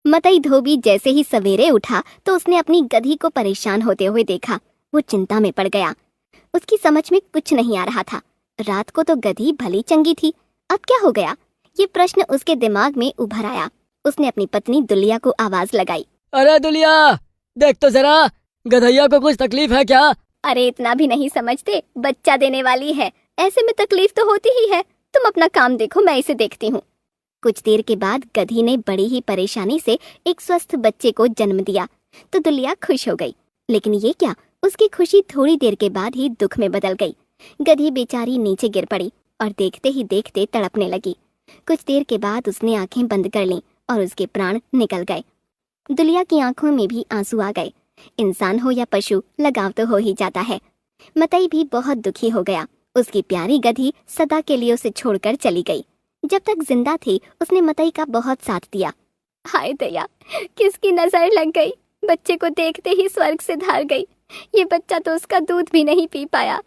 मतई धोबी जैसे ही सवेरे उठा तो उसने अपनी गधी को परेशान होते हुए देखा। वो चिंता में पड़ गया। उसकी समझ में कुछ नहीं आ रहा था। रात को तो गधी भली चंगी थी, अब क्या हो गया? ये प्रश्न उसके दिमाग में उभर आया। उसने अपनी पत्नी दुलिया को आवाज लगाई। अरे दुलिया, देख तो जरा, गधैया को कुछ तकलीफ है क्या? अरे इतना भी नहीं समझते, बच्चा देने वाली है, ऐसे में तकलीफ तो होती ही है। तुम अपना काम देखो, मैं इसे देखती हूँ। कुछ देर के बाद गधी ने बड़ी ही परेशानी से एक स्वस्थ बच्चे को जन्म दिया तो दुलिया खुश हो गई। लेकिन ये क्या, उसकी खुशी थोड़ी देर के बाद ही दुख में बदल गई। गधी बेचारी नीचे गिर पड़ी और देखते ही देखते तड़पने लगी। कुछ देर के बाद उसने आंखें बंद कर लीं और उसके प्राण निकल गए। दुलिया की आंखों में भी आंसू आ गए। इंसान हो या पशु, लगाव तो हो ही जाता है। मतई भी बहुत दुखी हो गया। उसकी प्यारी गधी सदा के लिए उसे छोड़कर चली गई। जब तक जिंदा थी उसने मतई का बहुत साथ दिया। हाय दया, किसकी नजर लग गई, बच्चे को देखते ही स्वर्ग से धार गई। ये बच्चा तो उसका दूध भी नहीं पी पाया।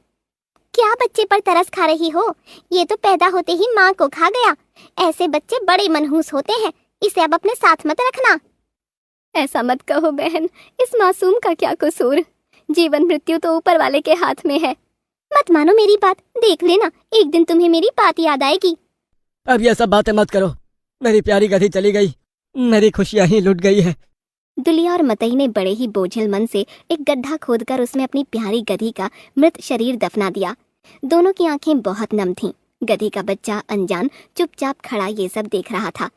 क्या बच्चे पर तरस खा रही हो? ये तो पैदा होते ही माँ को खा गया। ऐसे बच्चे बड़े मनहूस होते हैं, इसे अब अपने साथ मत रखना। ऐसा मत कहो बहन, इस मासूम का क्या कसूर? जीवन मृत्यु तो ऊपर वाले के हाथ में है। मत मानो मेरी बात, देख लेना एक दिन तुम्हें मेरी बात याद आएगी। अब ये सब बातें मत करो, मेरी प्यारी गधी चली गई, मेरी खुशियाँ ही लुट गई है। दुलिया और मतई ने बड़े ही बोझिल मन से एक गड्ढा खोदकर उसमें अपनी प्यारी गधी का मृत शरीर दफना दिया। दोनों की आंखें बहुत नम थीं। गधी का बच्चा अनजान चुपचाप खड़ा ये सब देख रहा था।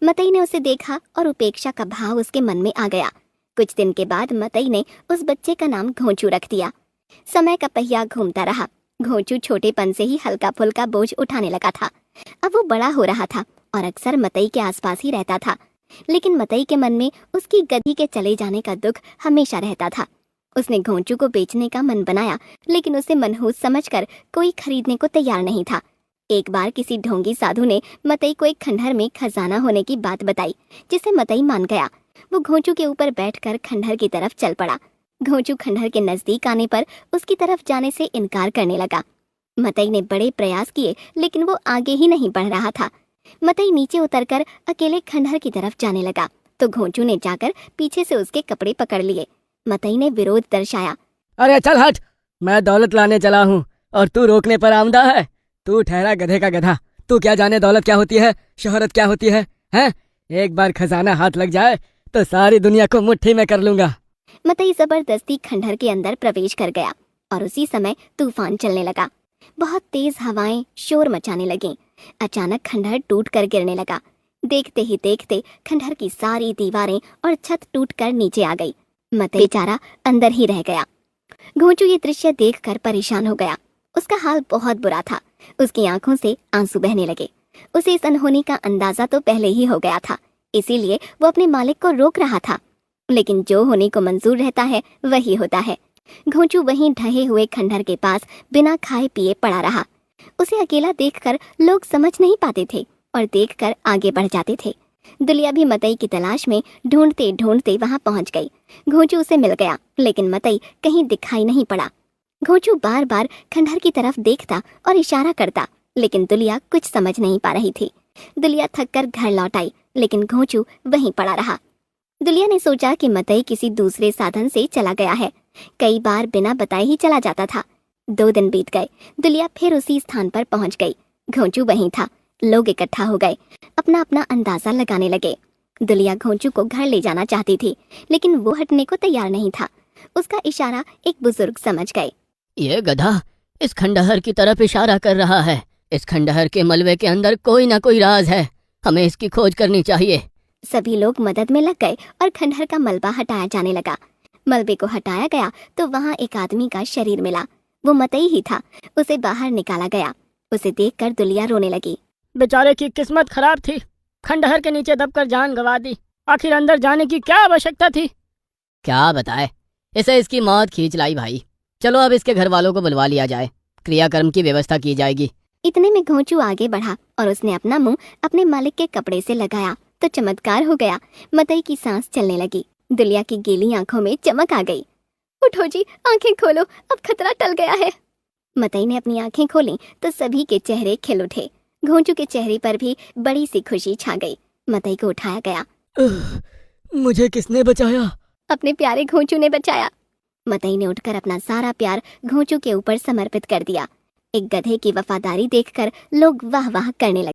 मतई ने उसे देखा और उपेक्षा का भाव उसके मन में आ गया। कुछ दिन के बाद मतई ने उस बच्चे का नाम घोंचू रख दिया। समय का पहिया घूमता रहा। घोंचू छोटेपन से ही हल्का फुल्का बोझ उठाने लगा था। अब वो बड़ा हो रहा था और अक्सर मतई के आसपास ही रहता था। लेकिन मतई के मन में उसकी गधी के चले जाने का दुख हमेशा रहता था। उसने घोंचू को बेचने का मन बनाया, लेकिन उसे मनहूस समझकर कोई खरीदने को तैयार नहीं था। एक बार किसी ढोंगी साधु ने मतई को एक खंडहर में खजाना होने की बात बताई, जिसे मतई मान गया। वो घोंचू के ऊपर बैठकर खंडहर की तरफ चल पड़ा। घोंचू खंडहर के नजदीक आने पर उसकी तरफ जाने से इनकार करने लगा। मतई ने बड़े प्रयास किए, लेकिन वो आगे ही नहीं बढ़ रहा था। मतई नीचे उतरकर अकेले खंडहर की तरफ जाने लगा तो घोंचू ने जाकर पीछे से उसके कपड़े पकड़ लिए। मतई ने विरोध दर्शाया। अरे चल हट, मैं दौलत लाने चला हूँ और तू रोकने पर आमदा है। तू ठहरा गधे का गधा, तू क्या जाने दौलत क्या होती है, शोहरत क्या होती है, हैं? एक बार खजाना हाथ लग जाए तो सारी दुनिया को मुट्ठी में कर लूंगा। मतई जबरदस्ती खंडहर के अंदर प्रवेश कर गया और उसी समय तूफान चलने लगा। बहुत तेज हवाएं शोर मचाने लगीं। अचानक खंडहर टूट कर गिरने लगा। देखते ही देखते खंडहर की सारी दीवारें और छत टूटकर नीचे आ गई। मतई बेचारा अंदर ही रह गया। घोंचू ये दृश्य देखकर परेशान हो गया। उसका हाल बहुत बुरा था। उसकी आंखों से आंसू बहने लगे। उसे इस अनहोनी का अंदाजा तो पहले ही हो गया था, इसीलिए वो अपने मालिक को रोक रहा था। लेकिन जो होने को मंजूर रहता है वही होता है। घोंचू वहीं ढहे हुए खंडहर के पास बिना खाए पिए पड़ा रहा। उसे अकेला देखकर लोग समझ नहीं पाते थे और देखकर आगे बढ़ जाते थे। दुलिया भी मतई की तलाश में ढूंढते ढूंढते वहां पहुंच गई। घोंचू उसे मिल गया, लेकिन मतई कहीं दिखाई नहीं पड़ा। घोंचू बार बार खंडहर की तरफ देखता और इशारा करता, लेकिन दुलिया कुछ समझ नहीं पा रही थी। दुलिया थककर घर लौट आई, लेकिन घोंचू वहीं पड़ा रहा। दुलिया ने सोचा कि मतई किसी दूसरे साधन से चला गया है। कई बार बिना बताए ही चला जाता था। 2 दिन बीत गए। दुलिया फिर उसी स्थान पर पहुंच गई। घोंचू वहीं था। लोग इकट्ठा हो गए, अपना अपना अंदाजा लगाने लगे। दुलिया घोंचू को घर ले जाना चाहती थी, लेकिन वो हटने को तैयार नहीं था। उसका इशारा एक बुजुर्ग समझ गए। ये गधा इस खंडहर की तरफ इशारा कर रहा है। इस खंडहर के मलबे के अंदर कोई ना कोई राज है, हमें इसकी खोज करनी चाहिए। सभी लोग मदद में लग गए और खंडहर का मलबा हटाया जाने लगा। मलबे को हटाया गया तो वहाँ एक आदमी का शरीर मिला। वो मतई ही था। उसे बाहर निकाला गया। उसे देखकर दुलिया रोने लगी। बेचारे की किस्मत खराब थी, खंडहर के नीचे दबकर जान गंवा दी। आखिर अंदर जाने की क्या आवश्यकता थी? क्या बताए, इसे इसकी मौत खींच लाई भाई। चलो अब इसके घर वालों को बुलवा लिया जाए, क्रियाकर्म की व्यवस्था की जाएगी। इतने में घोंचू आगे बढ़ा और उसने अपना मुंह अपने मालिक के कपड़े से लगाया तो चमत्कार हो गया। मतई की सांस चलने लगी। दुलिया की गीली आंखों में चमक आ गई। उठो जी, आंखें खोलो, अब खतरा टल गया है। मतई ने अपनी आंखें खोली तो सभी के चेहरे खिल उठे। घोंचू के चेहरे पर भी बड़ी सी खुशी छा गई। मतई को उठाया गया। मुझे किसने बचाया? अपने प्यारे घोंचू ने बचाया। मतई ने उठकर अपना सारा प्यार घोंचू के ऊपर समर्पित कर दिया। एक गधे की वफादारी देखकर लोग वाह वाह करने लगे।